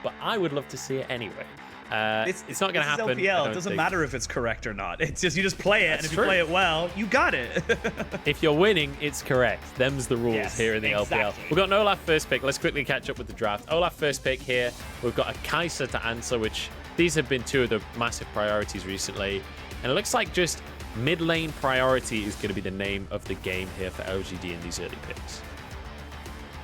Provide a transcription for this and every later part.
but I would love to see it anyway. It's not going to happen. LPL. It doesn't matter if it's correct or not. It's just you just play it, and if you play it well, you got it. If you're winning, it's correct. Them's the rules here in the LPL. We've got an Olaf first pick. Let's quickly catch up with the draft. Olaf first pick here. We've got a Kaisa to answer, which these have been two of the massive priorities recently. And it looks like just mid lane priority is going to be the name of the game here for LGD in these early picks.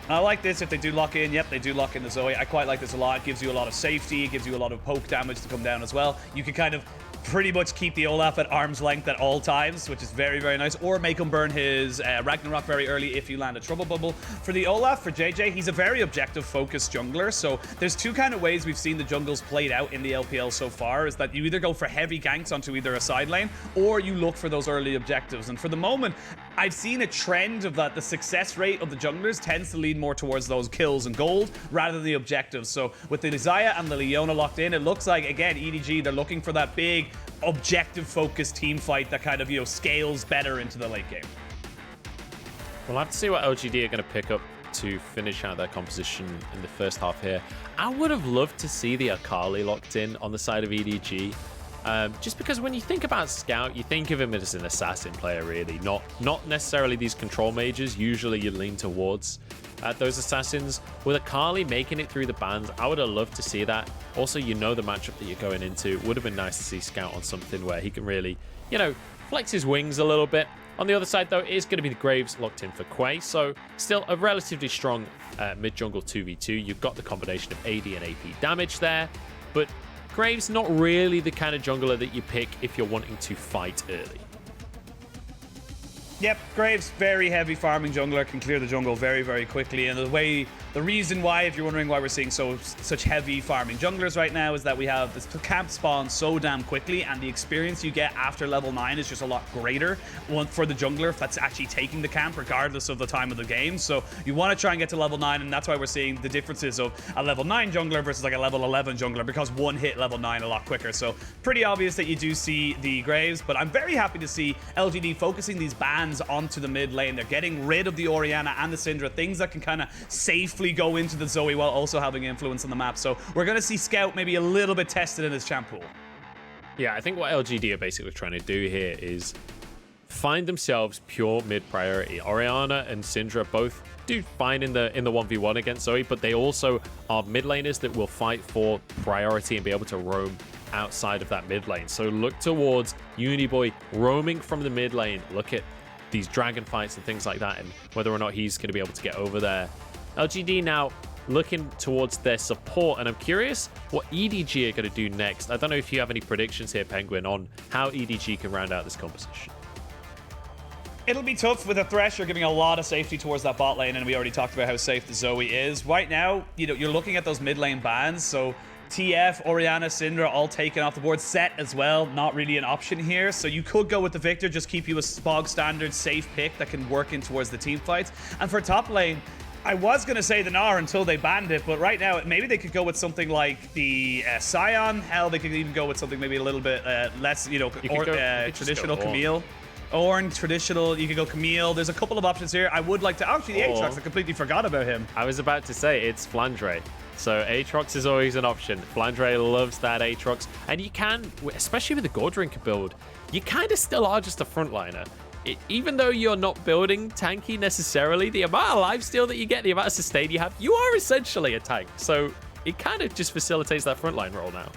I like this if they do lock in. Yep, they do lock in the Zoe. I quite like this a lot. It gives you a lot of safety. It gives you a lot of poke damage to come down as well. You can kind of pretty much keep the Olaf at arm's length at all times, which is very, very nice. Or make him burn his Ragnarok very early if you land a Trouble Bubble. For the Olaf, for Jiejie, he's a very objective-focused jungler. So there's two kind of ways we've seen the jungles played out in the LPL so far, is that you either go for heavy ganks onto either a side lane, or you look for those early objectives. And for the moment, I've seen a trend of that the success rate of the junglers tends to lean more towards those kills and gold rather than the objectives. So with the Xayah and the Leona locked in, it looks like, again, EDG, they're looking for that big objective-focused team fight that kind of, you know, scales better into the late game. We'll have to see what LGD are going to pick up to finish out their composition in the first half here. I would have loved to see the Akali locked in on the side of EDG. Just because when you think about Scout, you think of him as an assassin player, really. Not necessarily these control mages. Usually you lean towards those assassins. With Akali making it through the bans, I would have loved to see that. Also, you know the matchup that you're going into. Would have been nice to see Scout on something where he can really, you know, flex his wings a little bit. On the other side, though, it is going to be the Graves locked in for Quay. So still a relatively strong mid-jungle 2v2. You've got the combination of AD and AP damage there. But Graves not really the kind of jungler that you pick if you're wanting to fight early. Yep, Graves, very heavy farming jungler, can clear the jungle very, very quickly. And the reason why, if you're wondering why we're seeing such heavy farming junglers right now, is that we have this camp spawn so damn quickly, and the experience you get after level 9 is just a lot greater for the jungler that's actually taking the camp, regardless of the time of the game. So you want to try and get to level 9, and that's why we're seeing the differences of a level 9 jungler versus like a level 11 jungler, because one hit level 9 a lot quicker. So pretty obvious that you do see the Graves, but I'm very happy to see LGD focusing these bans onto the mid lane. They're getting rid of the Orianna and the Syndra, things that can kind of safely go into the Zoe while also having influence on the map. So we're going to see Scout maybe a little bit tested in his champ pool. Yeah, I think what LGD are basically trying to do here is find themselves pure mid priority. Orianna and Syndra both do fine in the 1v1 against Zoe, but they also are mid laners that will fight for priority and be able to roam outside of that mid lane. So look towards Uniboy roaming from the mid lane. Look at these dragon fights and things like that, and whether or not he's going to be able to get over there. LGD now looking towards their support, and I'm curious what EDG are going to do next. I don't know if you have any predictions here, Penguin, on how EDG can round out this composition. It'll be tough with a Thresh. You're giving a lot of safety towards that bot lane, and we already talked about how safe the Zoe is. Right now, you know, you're looking at those mid lane bans, so TF, Orianna, Syndra all taken off the board. Set as well, not really an option here. So you could go with the Viktor, just keep you a bog standard safe pick that can work in towards the team fights. And for top lane, I was going to say the Gnar until they banned it, but right now, maybe they could go with something like the Sion. Hell, they could even go with something maybe a little bit less, you know, traditional Camille. Ornn, traditional, you could go Camille. There's a couple of options here. I would like to, actually, the Atrox, I completely forgot about him. I was about to say, it's Flandre. So Atrox is always an option. Flandre loves that Atrox. And you can, especially with the Gordrinker build, you kind of still are just a frontliner. Even though you're not building tanky necessarily, the amount of lifesteal that you get, the amount of sustain you have, you are essentially a tank. So it kind of just facilitates that frontline role now.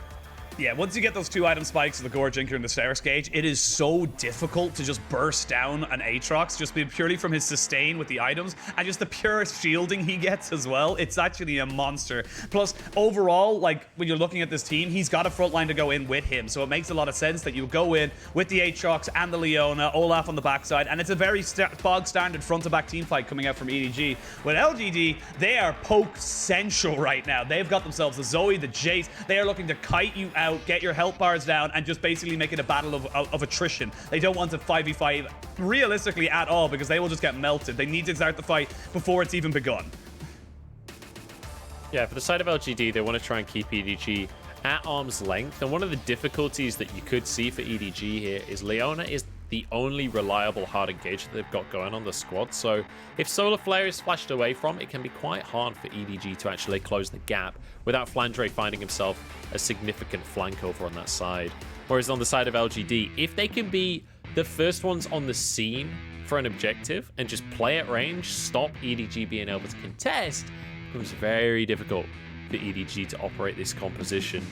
Yeah, once you get those 2 item spikes of the Gordrinker and the Steris Gauge, it is so difficult to just burst down an Atrox, just purely from his sustain with the items, and just the pure shielding he gets as well. It's actually a monster. Plus, overall, like, when you're looking at this team, he's got a front line to go in with him, so it makes a lot of sense that you go in with the Atrox and the Leona, Olaf on the backside, and it's a very bog standard front-to-back team fight coming out from EDG. With LGD, they are poke central right now. They've got themselves the Zoe, the Jayce. They are looking to kite you out, get your health bars down, and just basically make it a battle of attrition. They don't want to 5v5 realistically at all, because they will just get melted. They need to start the fight before it's even begun. Yeah, for the side of LGD, they want to try and keep EDG at arm's length, and one of the difficulties that you could see for EDG here is Leona is the only reliable hard engager they've got going on the squad. So if Solar Flare is flashed away from, it can be quite hard for EDG to actually close the gap without Flandre finding himself a significant flank over on that side. Whereas on the side of LGD, if they can be the first ones on the scene for an objective and just play at range, stop EDG being able to contest, it becomes very difficult for EDG to operate this composition.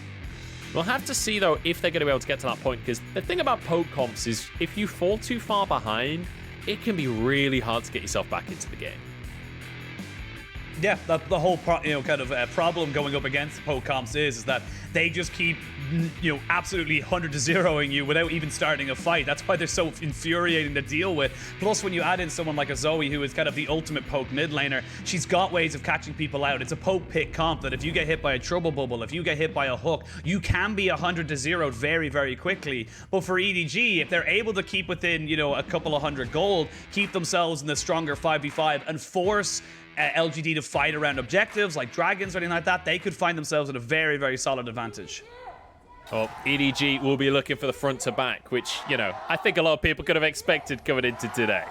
We'll have to see, though, if they're going to be able to get to that point, because the thing about poke comps is if you fall too far behind, it can be really hard to get yourself back into the game. Yeah, the whole problem going up against poke comps is that they just keep absolutely 100-0ing you without even starting a fight. That's why they're so infuriating to deal with. Plus, when you add in someone like a Zoe, who is kind of the ultimate poke mid laner, she's got ways of catching people out. It's a poke pick comp that if you get hit by a trouble bubble, if you get hit by a hook, you can be 100-0 very, very quickly. But for EDG, if they're able to keep within, a couple of hundred gold, keep themselves in the stronger 5v5 and force LGD to fight around objectives like dragons or anything like that, they could find themselves in a very, very solid advantage. Well, EDG will be looking for the front to back, which, I think a lot of people could have expected coming into today.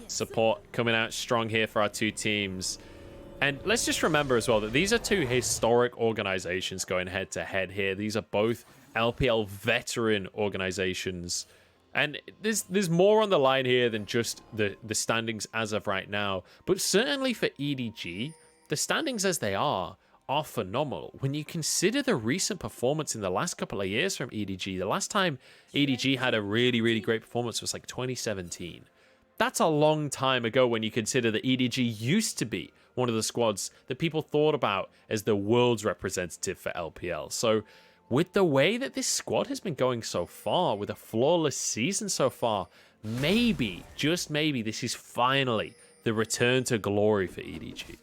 Support coming out strong here for our two teams. And let's just remember as well that these are two historic organizations going head to head here. These are both LPL veteran organizations. And there's more on the line here than just the standings as of right now. But certainly for EDG, the standings as they are phenomenal. When you consider the recent performance in the last couple of years from EDG, the last time EDG had a really, really great performance was like 2017. That's a long time ago when you consider that EDG used to be one of the squads that people thought about as the world's representative for LPL. So with the way that this squad has been going so far, with a flawless season so far, maybe, just maybe, this is finally the return to glory for EDG.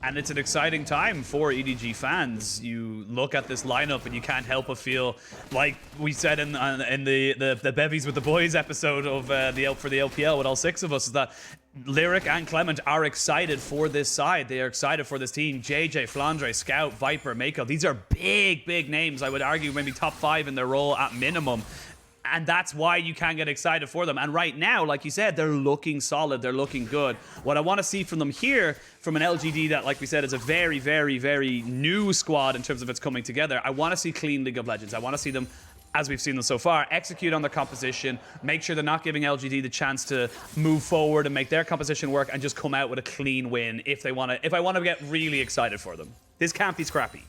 And it's an exciting time for EDG fans. You look at this lineup and you can't help but feel like we said in the Bevies with the Boys episode of for the LPL with all six of us, is that Lyric and Clement are excited for this side. They are excited for this team. Jiejie, Flandre, Scout, Viper, Meiko. These are big, big names. I would argue maybe top 5 in their role at minimum. And that's why you can get excited for them. And right now, like you said, they're looking solid. They're looking good. What I want to see from them here, from an LGD that, like we said, is a very, very, very new squad in terms of its coming together. I want to see clean League of Legends. I want to see them, as we've seen them so far, execute on their composition, make sure they're not giving LGD the chance to move forward and make their composition work, and just come out with a clean win if I want to get really excited for them. This can't be scrappy.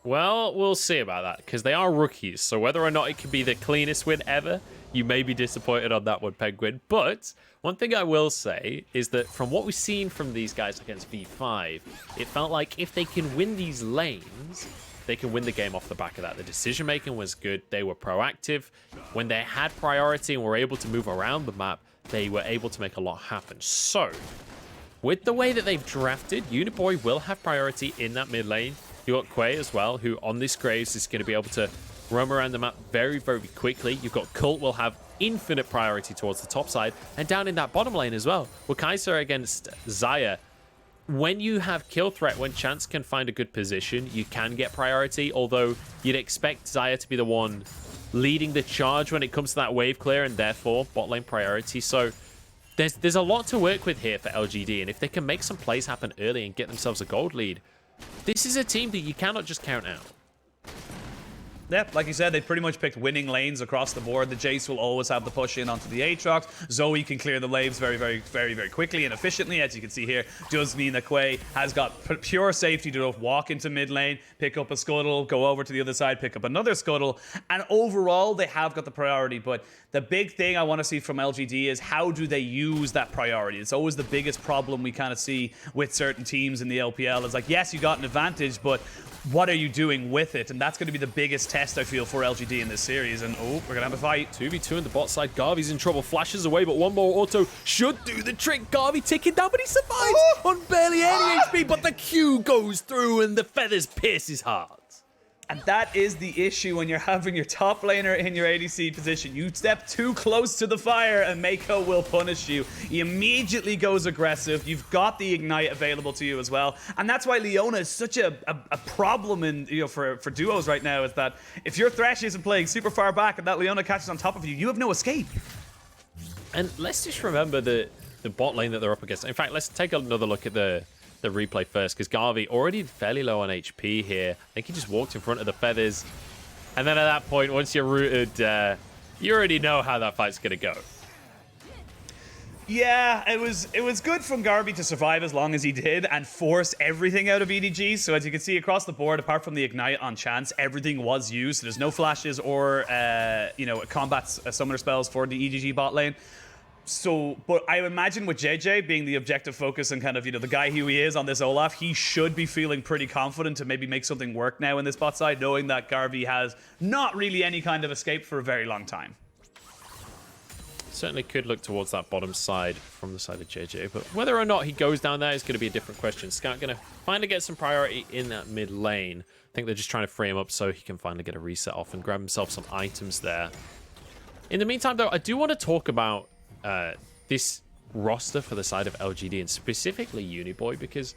Well, we'll see about that, because they are rookies, so whether or not it can be the cleanest win ever, you may be disappointed on that one, Penguin. But one thing I will say is that from what we've seen from these guys against V5, it felt like if they can win these lanes, they can win the game off the back of that. The decision-making was good. They were proactive. When they had priority and were able to move around the map, they were able to make a lot happen. So, with the way that they've drafted, Uniboy will have priority in that mid lane. You've got Quay as well, who on this Graves is going to be able to roam around the map very, very quickly. You've got Cult will have infinite priority towards the top side. And down in that bottom lane as well, with Kaisa against Xayah, when you have kill threat, when Chance can find a good position, you can get priority, although you'd expect Xayah to be the one leading the charge when it comes to that wave clear and therefore bot lane priority. So there's a lot to work with here for LGD, and if they can make some plays happen early and get themselves a gold lead, this is a team that you cannot just count out. Yeah, like you said, they pretty much picked winning lanes across the board. The Jayce will always have the push in onto the atrox. Zoe can clear the waves very, very, very, very quickly and efficiently, as you can see here. Does mean that Quay has got pure safety to walk into mid lane, pick up a scuttle, go over to the other side, pick up another scuttle. And overall, they have got the priority. But the big thing I want to see from LGD is how do they use that priority? It's always the biggest problem we kind of see with certain teams in the LPL. It's like, yes, you got an advantage, but what are you doing with it? And that's going to be the biggest test, I feel, for LGD in this series. And, oh, we're going to have a fight. 2v2 in the bot side. Garvey's in trouble. Flashes away, but one more auto should do the trick. Garvey ticking down, but he survives on barely any HP. But the Q goes through and the feathers pierce his heart. And that is the issue when you're having your top laner in your ADC position. You step too close to the fire and Meiko will punish you. He immediately goes aggressive. You've got the Ignite available to you as well. And that's why Leona is such a problem in, for duos right now, is that if your Thresh isn't playing super far back and that Leona catches on top of you, you have no escape. And let's just remember the bot lane that they're up against. In fact, let's take another look at the replay first, because Garvey already fairly low on HP here. I think he just walked in front of the feathers. And then at that point, once you're rooted, you already know how that fight's going to go. Yeah, it was good from Garvey to survive as long as he did and force everything out of EDG. So as you can see across the board, apart from the Ignite on chance, everything was used. There's no flashes or, combat summoner spells for the EDG bot lane. So, but I imagine with Jiejie being the objective focus and kind of, the guy who he is on this Olaf, he should be feeling pretty confident to maybe make something work now in this bot side, knowing that Garvey has not really any kind of escape for a very long time. Certainly could look towards that bottom side from the side of Jiejie, but whether or not he goes down there is going to be a different question. Scout going to finally get some priority in that mid lane. I think they're just trying to free him up so he can finally get a reset off and grab himself some items there. In the meantime, though, I do want to talk about this roster for the side of LGD and specifically Uniboy, because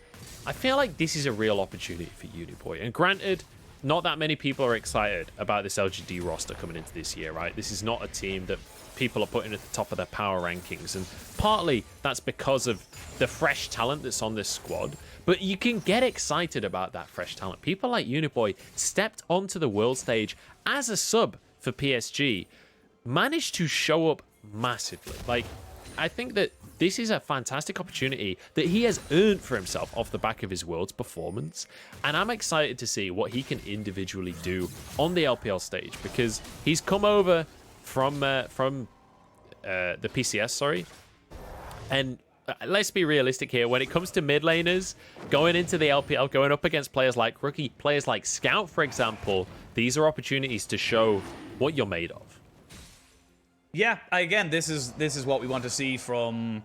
I feel like this is a real opportunity for Uniboy. And granted, not that many people are excited about this LGD roster coming into this year, right? This is not a team that people are putting at the top of their power rankings, and partly that's because of the fresh talent that's on this squad. But you can get excited about that fresh talent. People like Uniboy stepped onto the world stage as a sub for PSG, managed to show up massively. Like, I think that this is a fantastic opportunity that he has earned for himself off the back of his Worlds performance, and I'm excited to see what he can individually do on the LPL stage, because he's come over from the PCS, sorry, and let's be realistic here. When it comes to mid laners going into the LPL, going up against players like Rookie, players like Scout, for example, these are opportunities to show what you're made of. Yeah, again, this is what we want to see from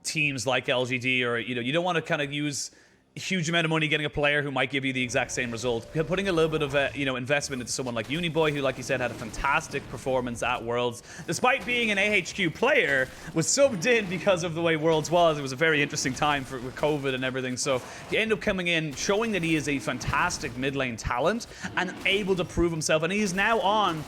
teams like LGD, or you don't want to kind of use a huge amount of money getting a player who might give you the exact same result. Putting a little bit of investment into someone like Uniboy, who, like you said, had a fantastic performance at Worlds, despite being an AHQ player, was subbed in because of the way Worlds was. It was a very interesting time with COVID and everything. So he ended up coming in, showing that he is a fantastic mid lane talent and able to prove himself. And he is now on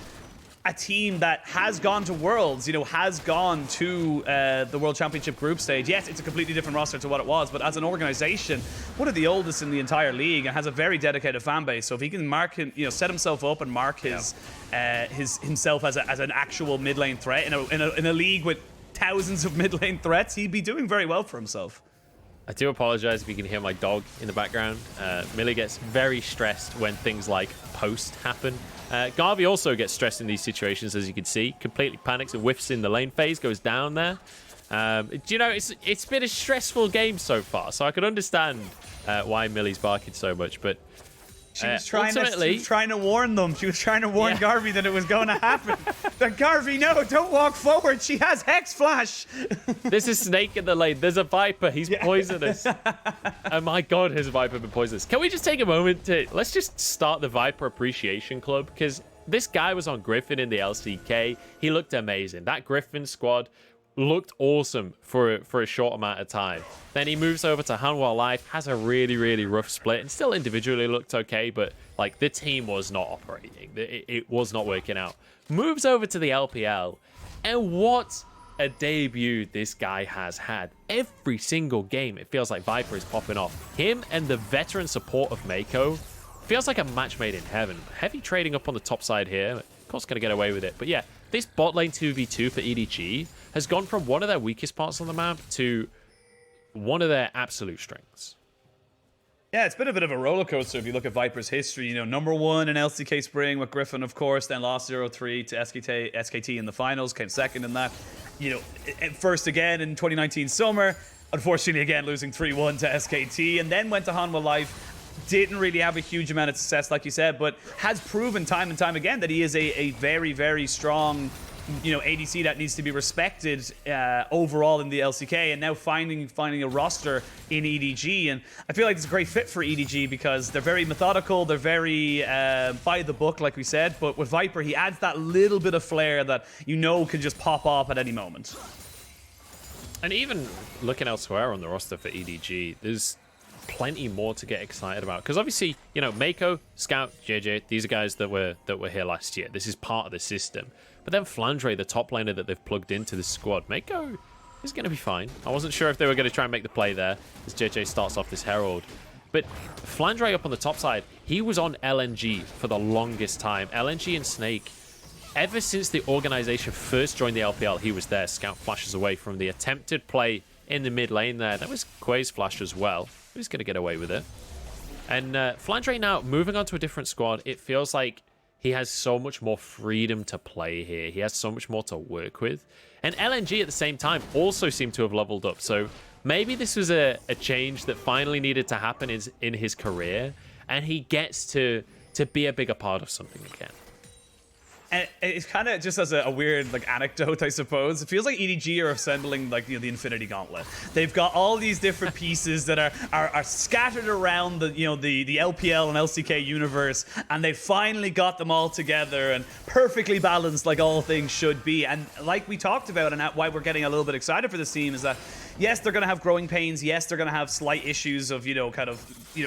a team that has gone to Worlds, has gone to the World Championship group stage. Yes, it's a completely different roster to what it was, but as an organization, one of the oldest in the entire league, and has a very dedicated fan base. So if he can mark him, set himself up and mark himself as an actual mid lane threat in a league with thousands of mid lane threats, he'd be doing very well for himself. I do apologize if you can hear my dog in the background. Millie gets very stressed when things like post happen. Garvey also gets stressed in these situations, as you can see. Completely panics and whiffs in the lane phase, goes down there. It's been a stressful game so far, so I can understand why Millie's barking so much, but she was trying to warn them. She was trying to warn Garvey that it was going to happen. That Garvey, no, don't walk forward. She has Hex Flash. There's a snake in the lane. There's a Viper. He's poisonous. Oh my God, has Viper been poisonous? Can we just take a moment to... Let's just start the Viper Appreciation Club, because this guy was on Griffin in the LCK. He looked amazing. That Griffin squad looked awesome for a short amount of time. Then he moves over to Hanwha Life, has a really, really rough split, and still individually looked okay, but like the team was not operating. It was not working out. Moves over to the LPL, and what a debut this guy has had. Every single game, it feels like Viper is popping off. Him and the veteran support of Meiko feels like a match made in heaven. Heavy trading up on the top side here. Of course, going to get away with it. But yeah, this bot lane 2v2 for EDG has gone from one of their weakest parts on the map to one of their absolute strengths. Yeah, it's been a bit of a roller coaster if you look at Viper's history. Number one in LCK Spring with Griffin, of course, then lost 0-3 to SKT in the finals, came second in that. First again in 2019 summer, unfortunately again losing 3-1 to SKT, and then went to Hanwha Life. Didn't really have a huge amount of success, like you said, but has proven time and time again that he is a very, very strong ADC that needs to be respected overall in the LCK, and now finding a roster in EDG. And I feel like it's a great fit for EDG because they're very methodical, they're very by the book, like we said. But with Viper, he adds that little bit of flair that can just pop off at any moment. And even looking elsewhere on the roster for EDG, there's plenty more to get excited about. Because obviously, Meiko, Scout, Jiejie, these are guys that were here last year. This is part of the system. But then Flandre, the top laner that they've plugged into this squad, Meiko is going to be fine. I wasn't sure if they were going to try and make the play there as Jiejie starts off this Herald. But Flandre up on the top side, he was on LNG for the longest time. LNG and Snake, ever since the organization first joined the LPL, he was there. Scout flashes away from the attempted play in the mid lane there. That was Quay's flash as well. He's going to get away with it. And Flandre now moving on to a different squad. It feels like he has so much more freedom to play here. He has so much more to work with. And LNG at the same time also seemed to have leveled up. So maybe this was a change that finally needed to happen in his career. And he gets to be a bigger part of something again. And it's kind of just as a weird anecdote, I suppose. It feels like EDG are assembling the Infinity Gauntlet. They've got all these different pieces that are scattered around the LPL and LCK universe, and they finally got them all together and perfectly balanced, like all things should be. And like we talked about, and why we're getting a little bit excited for this team is that yes, they're going to have growing pains. Yes, they're going to have slight issues of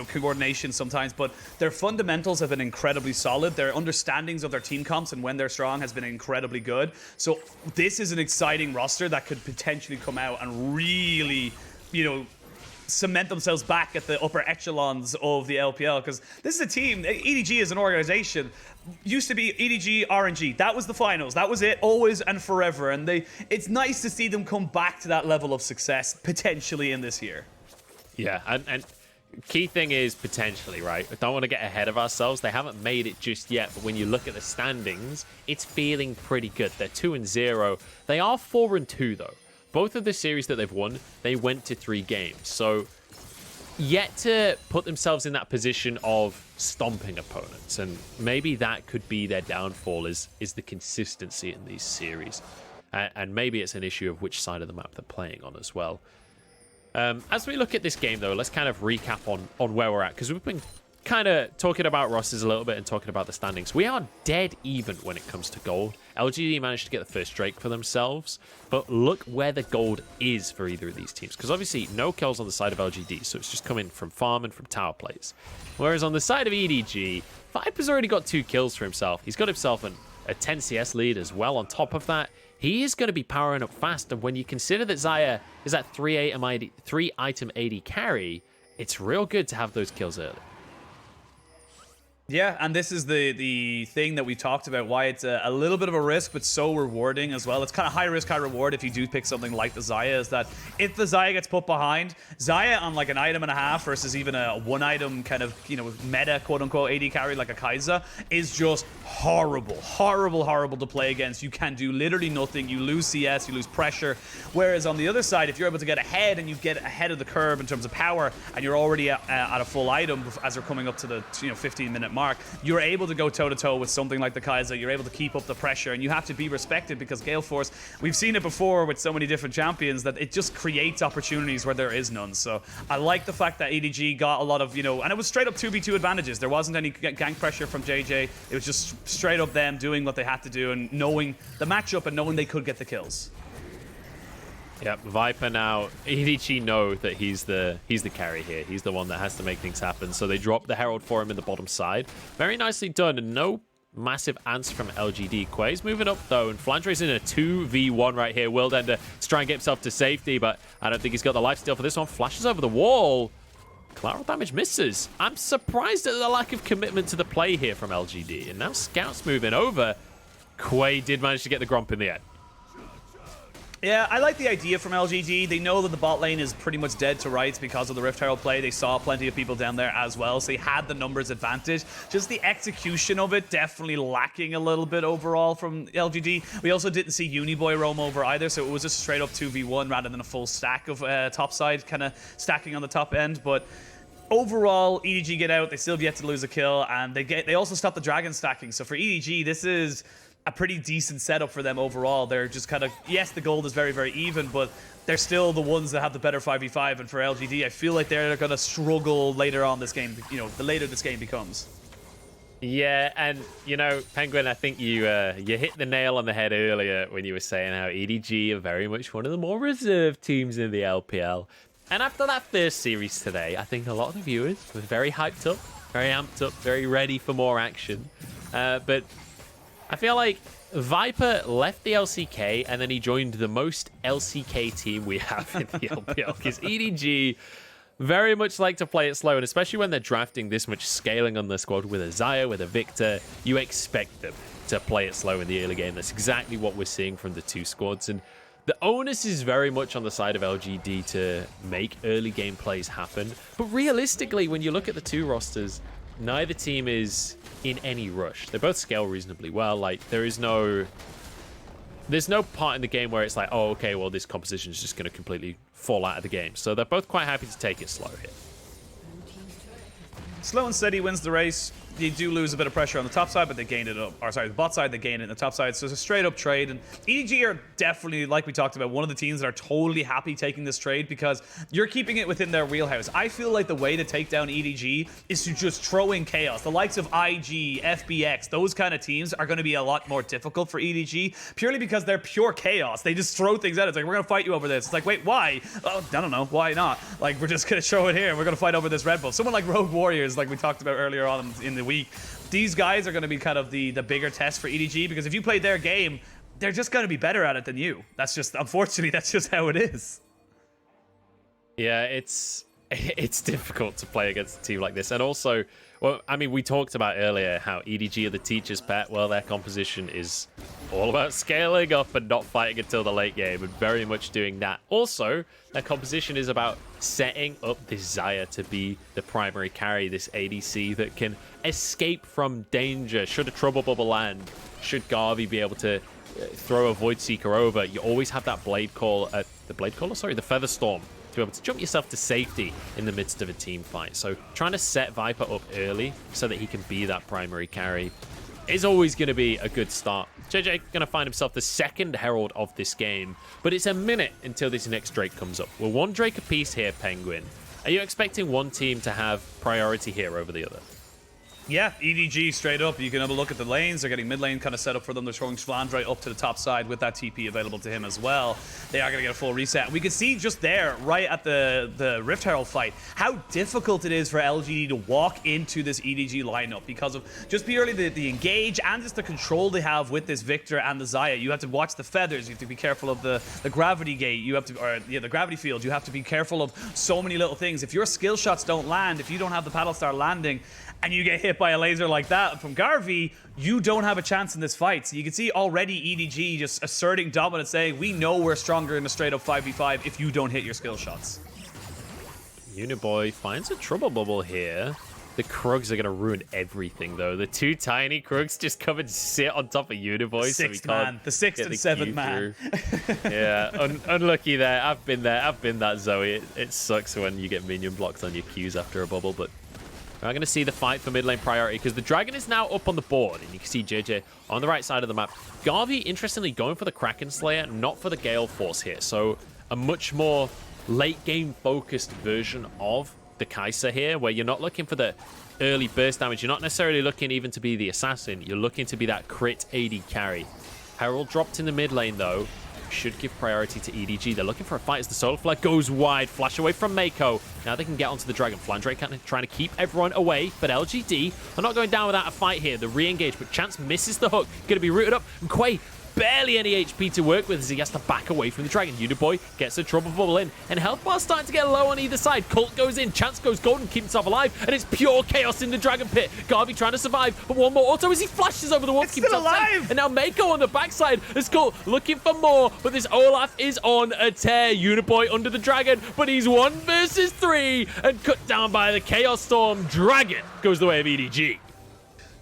coordination sometimes, but their fundamentals have been incredibly solid. Their understandings of their team comps and when they're strong has been incredibly good. So this is an exciting roster that could potentially come out and really, cement themselves back at the upper echelons of the LPL, because this is a team. EDG as an organization used to be EDG RNG. That was the finals. That was it, always and forever. And it's nice to see them come back to that level of success potentially in this year. Yeah, and key thing is potentially, right? I don't want to get ahead of ourselves. They haven't made it just yet, but when you look at the standings, it's feeling pretty good. They're 2-0. They are 4-2 though. Both of the series that they've won, they went to 3 games. So yet to put themselves in that position of stomping opponents. And maybe that could be their downfall is the consistency in these series. And maybe it's an issue of which side of the map they're playing on as well. As we look at this game, though, let's kind of recap on where we're at. Because we've been kind of talking about rosters a little bit and talking about the standings. We are dead even when it comes to gold. LGD managed to get the first Drake for themselves, but look where the gold is for either of these teams, because obviously no kills on the side of LGD, so it's just coming from farm and from tower plays. Whereas on the side of EDG, Viper's already got 2 kills for himself. He's got himself a 10 CS lead as well. On top of that, he is going to be powering up fast, and when you consider that Xayah is that 3-item AD carry, it's real good to have those kills early. Yeah, and this is the thing that we talked about, why it's a little bit of a risk, but so rewarding as well. It's kind of high risk, high reward if you do pick something like the Xayah, is that if the Xayah gets put behind, Xayah on an item and a half versus even a 1-item kind of, meta, quote-unquote, AD carry like a Kaisa is just horrible to play against. You can do literally nothing. You lose CS, you lose pressure. Whereas on the other side, if you're able to get ahead and you get ahead of the curve in terms of power, and you're already at a full item as they're coming up to the 15-minute mark, you're able to go toe-to-toe with something like the Kaisa. You're able to keep up the pressure, and you have to be respected because Gale Force, we've seen it before with so many different champions that it just creates opportunities where there is none. So I like the fact that EDG got a lot of, and it was straight up 2v2 advantages. There wasn't any gank pressure from Jiejie. It was just straight up them doing what they had to do and knowing the matchup and knowing they could get the kills. Yep, Viper now, EDG know that he's the carry here. He's the one that has to make things happen. So they drop the Herald for him in the bottom side. Very nicely done, and no massive answer from LGD. Quay's moving up though, and Flandre's in a 2v1 right here. Worldender to try and get himself to safety, but I don't think he's got the lifesteal for this one. Flashes over the wall. Collateral damage misses. I'm surprised at the lack of commitment to the play here from LGD. And now Scout's moving over. Quay did manage to get the Gromp in the end. Yeah, I like the idea from LGD. They know that the bot lane is pretty much dead to rights because of the Rift Herald play. They saw plenty of people down there as well, so they had the numbers advantage. Just the execution of it definitely lacking a little bit overall from LGD. We also didn't see Uniboy roam over either, so it was just straight up 2v1 rather than a full stack of topside, kind of stacking on the top end. But overall, EDG get out. They still have yet to lose a kill, and they also stopped the dragon stacking. So for EDG, this is a pretty decent setup for them overall. They're just kind of, yes, the gold is very, very even, but they're still the ones that have the better 5v5. And for LGD, I feel like they're going to struggle later on this game, you know, the later this game becomes. Yeah, and, you know, Penguin, I think you hit the nail on the head earlier when you were saying how EDG are very much one of the more reserved teams in the LPL. And after that first series today, I think a lot of the viewers were very hyped up, very amped up, very ready for more action. But I feel like Viper left the LCK and then he joined the most LCK team we have in the LPL, because EDG very much like to play it slow, and especially when they're drafting this much scaling on the squad with a Xayah, with a Viktor, you expect them to play it slow in the early game. That's exactly what we're seeing from the two squads, and the onus is very much on the side of LGD to make early game plays happen. But realistically, when you look at the two rosters, neither team is in any rush. They both scale reasonably well. Like, there's no part in the game where it's like, oh, okay, well, this composition is just going to completely fall out of the game. So they're both quite happy to take it slow here. Slow and steady wins the race. They do lose a bit of pressure on the top side, but they gained it up. Or sorry, the bot side, they gained it in the top side. So it's a straight up trade. And EDG are definitely, like we talked about, one of the teams that are totally happy taking this trade because you're keeping it within their wheelhouse. I feel like the way to take down EDG is to just throw in chaos. The likes of IG, FBX, those kind of teams are going to be a lot more difficult for EDG purely because they're pure chaos. They just throw things at it. It's like, we're going to fight you over this. It's like, wait, why? Oh, I don't know. Why not? Like, we're just going to throw it here and we're going to fight over this Red Bull. Someone like Rogue Warriors, like we talked about earlier on in the week, these guys are going to be kind of the bigger test for EDG because if you play their game, they're just going to be better at it than you. That's just, unfortunately, that's just how it is. Yeah, it's difficult to play against a team like this. And also, well, I mean, we talked about earlier how EDG are the teacher's pet. Well, their composition is all about scaling up and not fighting until the late game and very much doing that. Also, their composition is about setting up this Xayah to be the primary carry, this ADC that can escape from danger. Should a trouble bubble land, should Garvey be able to throw a Void Seeker over, you always have that Blade Call, the Feather Storm, to be able to jump yourself to safety in the midst of a team fight. So trying to set Viper up early so that he can be that primary carry is always going to be a good start. Jiejie going to find himself the second Herald of this game, but it's a minute until this next Drake comes up. We're one Drake apiece here, Penguin. Are you expecting one team to have priority here over the other? Yeah, EDG straight up. You can have a look at the lanes. They're getting mid lane kind of set up for them. They're throwing Flandre up to the top side with that TP available to him as well. They are going to get a full reset. We can see just there, right at the Rift Herald fight, how difficult it is for LGD to walk into this EDG lineup because of just purely the engage and just the control they have with this Viktor and the Xayah. You have to watch the feathers. You have to be careful of the gravity gate. You have to, or yeah, the gravity field. You have to be careful of so many little things. If your skill shots don't land, if you don't have the paddle star landing, and you get hit by a laser like that from Garvey, you don't have a chance in this fight. So you can see already EDG just asserting dominance, saying, we know we're stronger in a straight-up 5v5 if you don't hit your skill shots. Uniboy finds a trouble bubble here. The Krugs are going to ruin everything, though. The two tiny Krugs just come and sit on top of Uniboy. The sixth and seventh man. Yeah, unlucky there. I've been there. I've been that Zoe. It sucks when you get minion blocks on your Qs after a bubble, but we're going to see the fight for mid lane priority because the dragon is now up on the board, and you can see Jiejie on the right side of the map. Garvey, interestingly, going for the Kraken Slayer, not for the Gale Force here. So a much more late game focused version of the Kaisa here, where you're not looking for the early burst damage. You're not necessarily looking even to be the assassin. You're looking to be that crit AD carry. Herald dropped in the mid lane, though. Should give priority to EDG. They're looking for a fight as the Solar Flare goes wide. Flash away from Meiko. Now they can get onto the Dragon. Flandre trying to keep everyone away, but LGD are not going down without a fight here. The re-engage, but Chance misses the hook. Going to be rooted up. And Quay, barely any HP to work with as he has to back away from the Dragon. Uniboy gets a trouble bubble in, and health bar's starting to get low on either side. Cult goes in, Chance goes golden, keeps himself alive, and it's pure chaos in the Dragon Pit. Garvey trying to survive, but one more auto as he flashes over the wall, keeps himself alive. And now Meiko on the backside is Cult looking for more, but this Olaf is on a tear. Uniboy under the Dragon, but he's 1 versus 3 and cut down by the Chaos Storm. Dragon goes the way of EDG.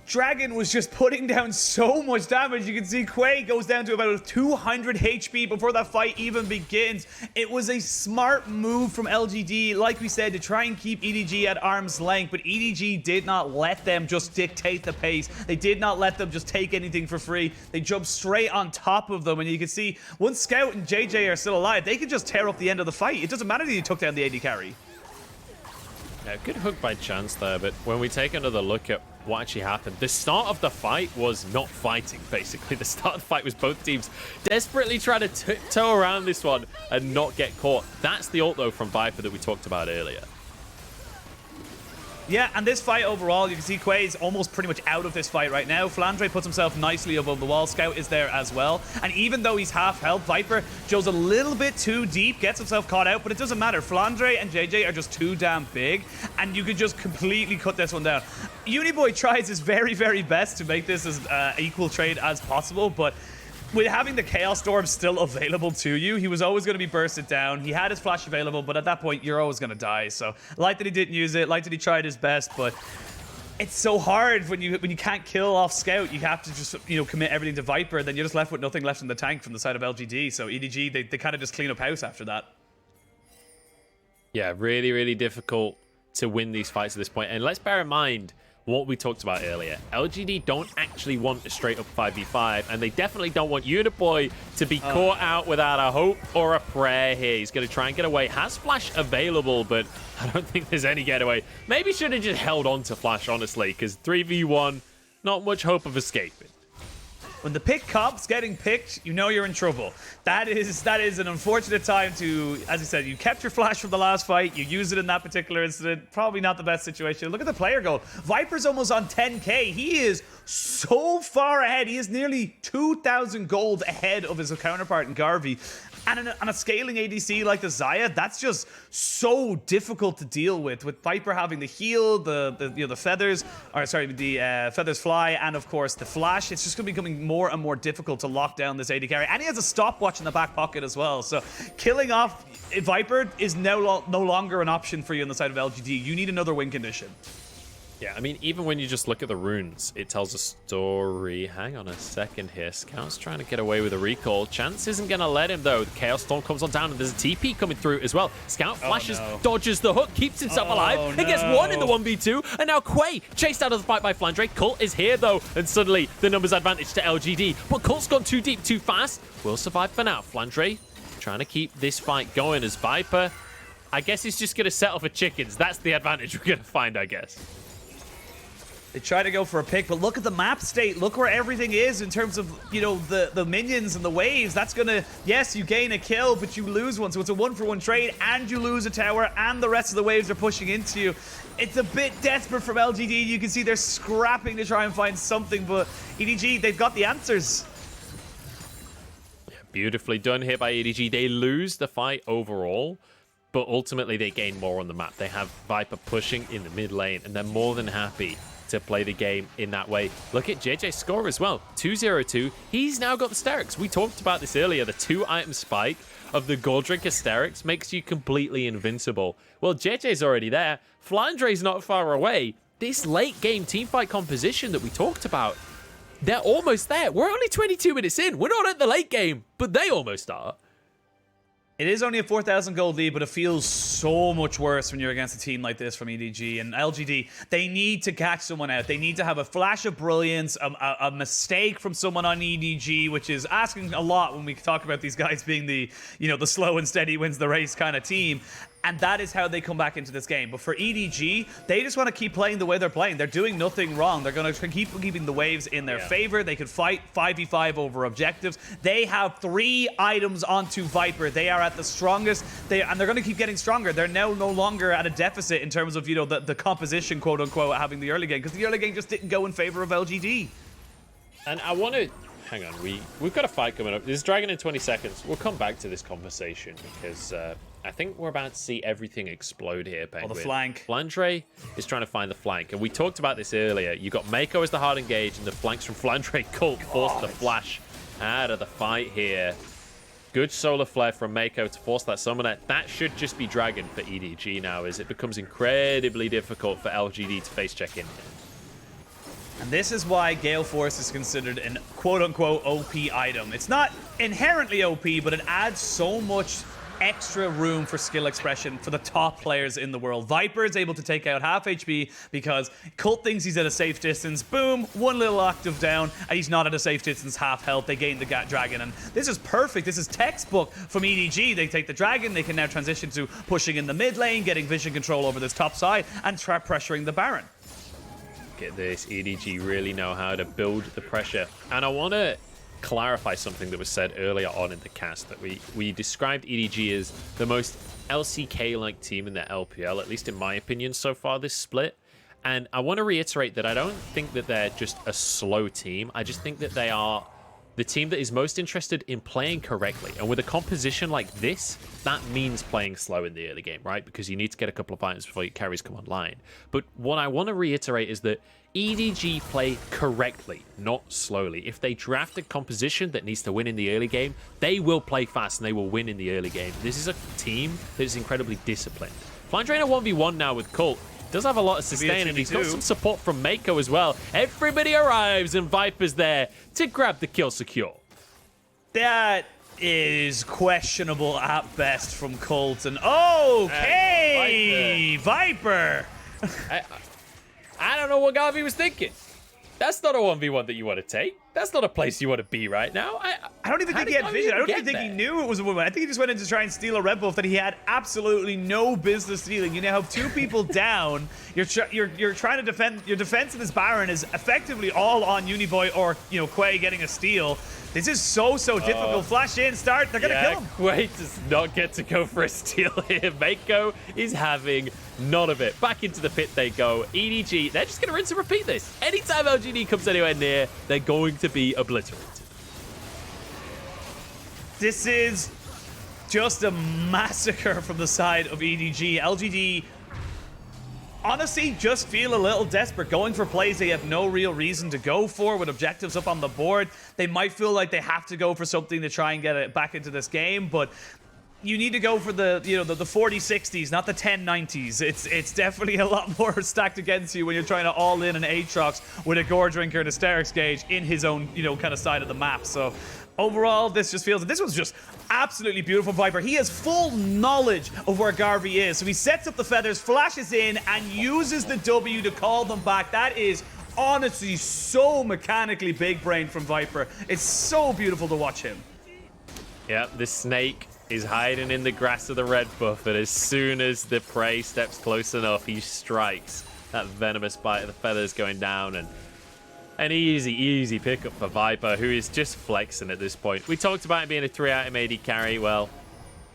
Dragon was just putting down so much damage. You can see Quay goes down to about 200 HP before that fight even begins. It was a smart move from LGD, like we said, to try and keep EDG at arm's length, but EDG did not let them just dictate the pace. They did not let them just take anything for free. They jumped straight on top of them, and you can see once Scout and Jiejie are still alive, they can just tear up the end of the fight. It doesn't matter that you took down the AD carry. Yeah, good hook by Chance there, but when we take another look at what actually happened, the start of the fight was not fighting, basically. The start of the fight was both teams desperately trying to tiptoe around this one and not get caught. That's the ult, though, from Viper that we talked about earlier. Yeah, and this fight overall, you can see Quay's almost pretty much out of this fight right now. Flandre puts himself nicely above the wall. Scout is there as well. And even though he's half health, Viper goes a little bit too deep, gets himself caught out, but it doesn't matter. Flandre and Jiejie are just too damn big, and you could just completely cut this one down. Uniboy tries his very, very best to make this as equal trade as possible, but with having the Chaos Storm still available to you, he was always going to be bursted down. He had his flash available, but at that point, you're always going to die. So, like that he didn't use it, like that he tried his best, but it's so hard when you can't kill off Scout. You have to just, you know, commit everything to Viper, then you're just left with nothing left in the tank from the side of LGD. So, EDG, they kind of just clean up house after that. Yeah, really, really difficult to win these fights at this point. And let's bear in mind what we talked about earlier. LGD don't actually want a straight up 5v5, and they definitely don't want Uniboy to be caught out without a hope or a prayer here. He's going to try and get away. Has Flash available, but I don't think there's any getaway. Maybe should have just held on to Flash, honestly, because 3v1, not much hope of escaping. When the pick cop's getting picked, you know you're in trouble. That is an unfortunate time to, as I said, you kept your flash from the last fight. You used it in that particular incident. Probably not the best situation. Look at the player go. Viper's almost on 10k. He is so far ahead. He is nearly 2,000 gold ahead of his counterpart in Garvey. And on a scaling ADC like the Xayah, that's just so difficult to deal with Viper having the heal, the feathers, or sorry, the feathers fly, and of course the flash. It's just going to be becoming more and more difficult to lock down this AD carry. And he has a stopwatch in the back pocket as well. So killing off Viper is no longer an option for you on the side of LGD. You need another win condition. Yeah, I mean, even when you just look at the runes, it tells a story. Hang on a second here. Scout's trying to get away with a recall. Chance isn't going to let him, though. The Chaos Storm comes on down, and there's a TP coming through as well. Scout flashes, dodges the hook, keeps himself alive, and gets one in the 1v2. And now Quay, chased out of the fight by Flandre. Cult is here, though, and suddenly the numbers advantage to LGD. But Cult's gone too deep, too fast. Will survive for now. Flandre trying to keep this fight going as Viper, I guess he's just going to settle for chickens. That's the advantage we're going to find, I guess. They try to go for a pick, but look at the map state. Look where everything is in terms of, you know, the minions and the waves. That's going to, yes, you gain a kill, but you lose one. So it's a 1-for-1 trade, and you lose a tower, and the rest of the waves are pushing into you. It's a bit desperate from LGD. You can see they're scrapping to try and find something, but EDG, they've got the answers. Beautifully done here by EDG. They lose the fight overall, but ultimately they gain more on the map. They have Viper pushing in the mid lane, and they're more than happy to play the game in that way. Look at Jiejie's score as well, 202. He's now got the Hysterics. We talked about this earlier. The 2-item spike of the Goldrink Hysterics makes you completely invincible. Well, Jiejie's already there. Flandre's not far away. This late game teamfight composition that we talked about, they're almost there. We're only 22 minutes in. We're not at the late game, but they almost are. It is only a 4,000 gold lead, but it feels so much worse when you're against a team like this from EDG. And LGD, they need to catch someone out. They need to have a flash of brilliance, a mistake from someone on EDG, which is asking a lot when we talk about these guys being the, you know, the slow and steady wins the race kind of team. And that is how they come back into this game. But for EDG, they just want to keep playing the way they're playing. They're doing nothing wrong. They're going to keep keeping the waves in their favor. They could fight 5v5 over objectives. They have 3 items onto Viper. They are at the strongest. And they're going to keep getting stronger. They're now no longer at a deficit in terms of, you know, the composition, quote unquote, having the early game. Because the early game just didn't go in favor of LGD. And I want to... Hang on, we've got a fight coming up. There's Dragon in 20 seconds. We'll come back to this conversation because I think we're about to see everything explode here, Penguin. Oh, the flank. Flandre is trying to find the flank, and we talked about this earlier. You got Meiko as the hard engage, and the flanks from Flandre Cult forced the flash out of the fight here. Good solar flare from Meiko to force that summoner. That should just be Dragon for EDG now, as it becomes incredibly difficult for LGD to face check in. And this is why Gale Force is considered an quote-unquote OP item. It's not inherently OP, but it adds so much extra room for skill expression for the top players in the world. Viper is able to take out half HP because Cult thinks he's at a safe distance. Boom, one little octave down, and he's not at a safe distance, half health. They gain the dragon, and this is perfect. This is textbook from EDG. They take the dragon, they can now transition to pushing in the mid lane, getting vision control over this top side, and try pressuring the Baron. Get this, EDG really know how to build the pressure. And I want to clarify something that was said earlier on in the cast, that we described EDG as the most LCK-like team in the LPL, at least in my opinion so far this split. And I want to reiterate that I don't think that they're just a slow team. I just think that they are the team that is most interested in playing correctly. And with a composition like this, that means playing slow in the early game, right? Because you need to get a couple of items before your carries come online. But what I want to reiterate is that EDG play correctly, not slowly. If they draft a composition that needs to win in the early game, they will play fast and they will win in the early game. This is a team that is incredibly disciplined. Flandre in a 1v1 now with Cult. Does have a lot of sustain, and he's got some support from Meiko as well. Everybody arrives, and Viper's there to grab the kill secure. That is questionable at best from Cult. And okay, Viper. I don't know what Garvey was thinking. That's not a 1v1 that you want to take. That's not a place you want to be right now. I don't even think he had vision. I don't even think he knew it was a woman. I think he just went in to try and steal a red buff that he had absolutely no business stealing. You now have two people down. You're trying to defend. Your defense of this Baron is effectively all on Uniboy or Quay getting a steal. This is so difficult. Flash in, start. They're gonna kill him. Quay does not get to go for a steal here. Meiko is having none of it. Back into the pit they go. EDG, they're just gonna rinse and repeat this. Anytime LGD comes anywhere near, they're going to be obliterated. This is just a massacre from the side of EDG. LGD honestly just feel a little desperate, going for plays they have no real reason to go for with objectives up on the board. They might feel like they have to go for something to try and get it back into this game, but you need to go for the 40-60s, not the 10-90s. It's definitely a lot more stacked against you when you're trying to all in an Aatrox with a Gore Drinker and a Sterix Gauge in his own kind of side of the map. So overall, this just feels this was just absolutely beautiful. Viper, he has full knowledge of where Garvey is, so he sets up the feathers, flashes in, and uses the W to call them back. That is honestly so mechanically big brain from Viper. It's so beautiful to watch him. Yeah, the snake is hiding in the grass of the red buff, and as soon as the prey steps close enough, he strikes. That venomous bite of the feathers going down, and an easy pickup for Viper, who is just flexing at this point. We talked about him being a 3-item AD carry. Well,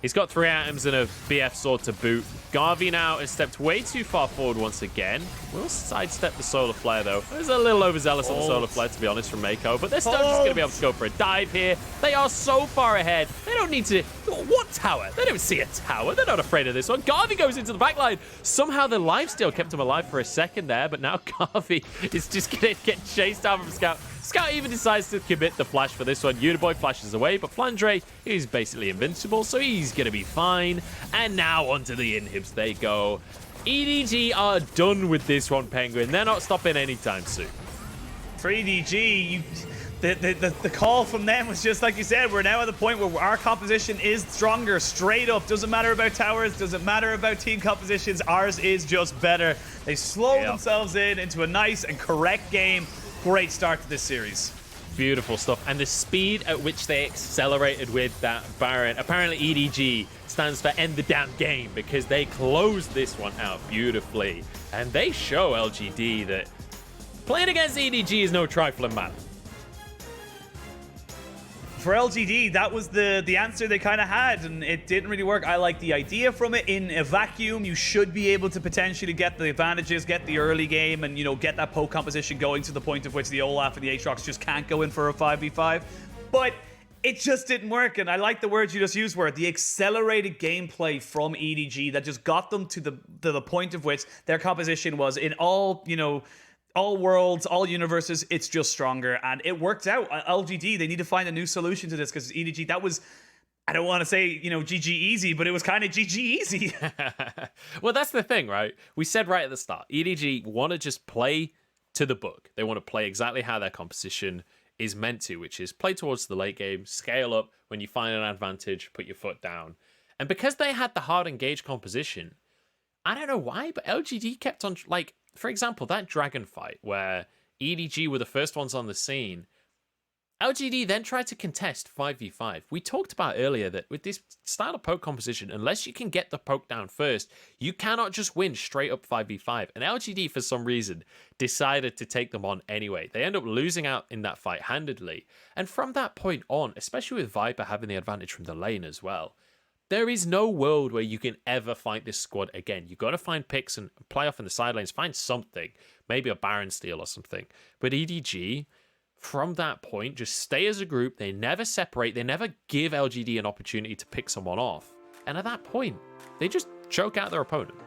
he's got 3 items and a BF sword to boot. Garvey now has stepped way too far forward once again. Will sidestep the solar flare, though. There's a little overzealous on the solar flare, to be honest, from Meiko, but they're still just going to be able to go for a dive here. They are so far ahead. They don't need to... What tower? They don't see a tower. They're not afraid of this one. Garvey goes into the backline. Somehow the lifesteal kept him alive for a second there, but now Garvey is just going to get chased out from Scout. Scout even decides to commit the flash for this one. Uniboy flashes away, but Flandre is basically invincible, so he's going to be fine. And now onto the inhibs they go. EDG are done with this one, Penguin. They're not stopping anytime soon. For EDG, the call from them was just like you said, we're now at the point where our composition is stronger, straight up. Doesn't matter about towers, doesn't matter about team compositions. Ours is just better. They slow themselves into a nice and correct game. Great start to this series. Beautiful stuff. And the speed at which they accelerated with that Baron. Apparently EDG stands for end the damn game, because they closed this one out beautifully. And they show LGD that playing against EDG is no trifling matter. For LGD, that was the answer they kind of had, and it didn't really work. I like the idea from it. In a vacuum, you should be able to potentially get the advantages, get the early game, and get that poke composition going to the point of which the Olaf and the Atrox just can't go in for a 5v5. But it just didn't work, and I like the words you just used, were the accelerated gameplay from EDG that just got them to the point of which their composition was in all worlds, all universes, it's just stronger. And it worked out. LGD, they need to find a new solution to this, because EDG, that was, I don't want to say, GG easy, but it was kind of GG easy. Well, that's the thing, right? We said right at the start, EDG want to just play to the book. They want to play exactly how their composition is meant to, which is play towards the late game, scale up when you find an advantage, put your foot down. And because they had the hard engage composition, I don't know why, but LGD kept on, like, for example, that dragon fight where EDG were the first ones on the scene. LGD then tried to contest 5v5. We talked about earlier that with this style of poke composition, unless you can get the poke down first, you cannot just win straight up 5v5. And LGD, for some reason, decided to take them on anyway. They end up losing out in that fight handedly. And from that point on, especially with Viper having the advantage from the lane as well, there is no world where you can ever fight this squad again. You've got to find picks and play off in the side lanes, find something, maybe a Baron steal or something. But EDG, from that point, just stay as a group. They never separate. They never give LGD an opportunity to pick someone off. And at that point, they just choke out their opponent.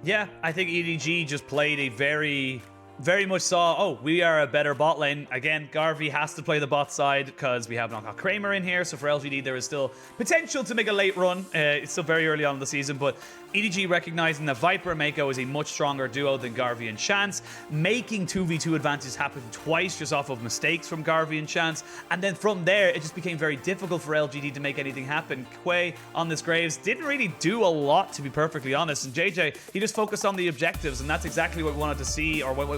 Yeah, I think EDG just played a very much saw, oh, we are a better bot lane. Again, Garvey has to play the bot side because we have not got Kramer in here. So for LGD, there is still potential to make a late run. It's still very early on in the season, but EDG recognizing that Viper and Meiko is a much stronger duo than Garvey and Chance, making 2v2 advantages happen twice just off of mistakes from Garvey and Chance. And then from there, it just became very difficult for LGD to make anything happen. Quay on this Graves didn't really do a lot, to be perfectly honest. And Jiejie, he just focused on the objectives, and that's exactly what we wanted to see, or what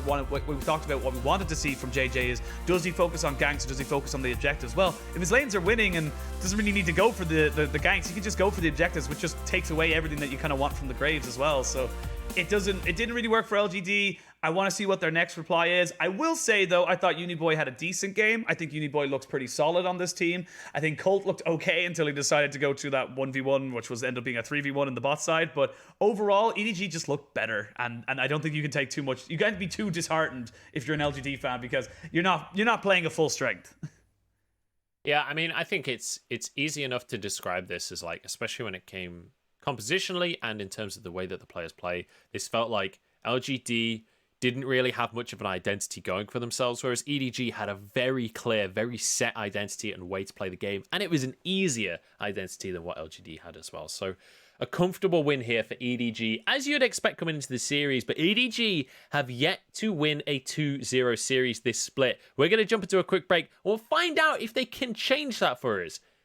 we talked about, what we wanted to see from Jiejie is, does he focus on ganks or does he focus on the objectives? Well, if his lanes are winning and doesn't really need to go for the ganks, he can just go for the objectives, which just takes away everything that you kind of want from the Graves as well. So it didn't really work for LGD. I want to see what their next reply is. I will say, though, I thought Uniboy had a decent game. I think Uniboy looks pretty solid on this team. I think Colt looked okay until he decided to go to that 1v1, which was end up being a 3v1 in the bot side. But overall, EDG just looked better. And I don't think you can take too much. You can't be too disheartened if you're an LGD fan, because you're not playing at full strength. Yeah, I mean, I think it's easy enough to describe this as, like, especially when it came compositionally and in terms of the way that the players play, this felt like LGD didn't really have much of an identity going for themselves, whereas EDG had a very clear, very set identity and way to play the game, and it was an easier identity than what LGD had as well. So a comfortable win here for EDG, as you'd expect coming into the series, but EDG have yet to win a 2-0 series this split. We're going to jump into a quick break. We'll find out if they can change that for us